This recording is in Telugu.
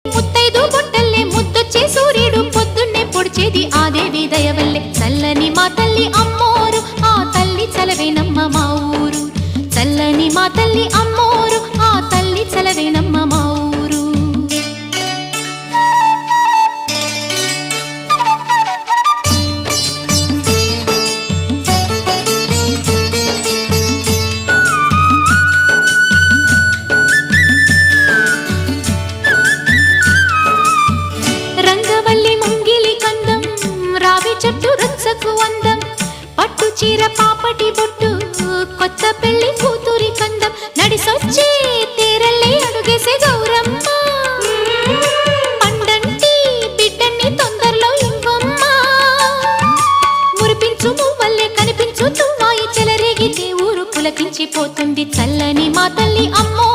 ముత్తైదు బొట్టల్లే ముద్దొచ్చే సూర్యుడు పొద్దున్నే పొడిచేది ఆ దేవి దయవల్లే చల్లని మా తల్లి అమ్మోరు ఆ తల్లి చలవేనమ్మ మా ఊరు చల్లని మా తల్లి అమ్మోరు ఆ తల్లి చలవేనమ్మ మా ఊరు చెట్టు రచ్చకు అందం పట్టు చీర పాపటి బొట్టు కొత్త పెళ్లి కూతురి కందం నడిసొచ్చే తీరల్లే అడుగేసే గౌరమ్మ పండంటి బిడ్డన్ని తొందరలో ఇంకొమ్మ మురిపించు మువ్వల్లే కనిపించు తుమ్మాయి చెలరేగితే ఊరు పులకించిపోతుంది చల్లని మా తల్లి అమ్మో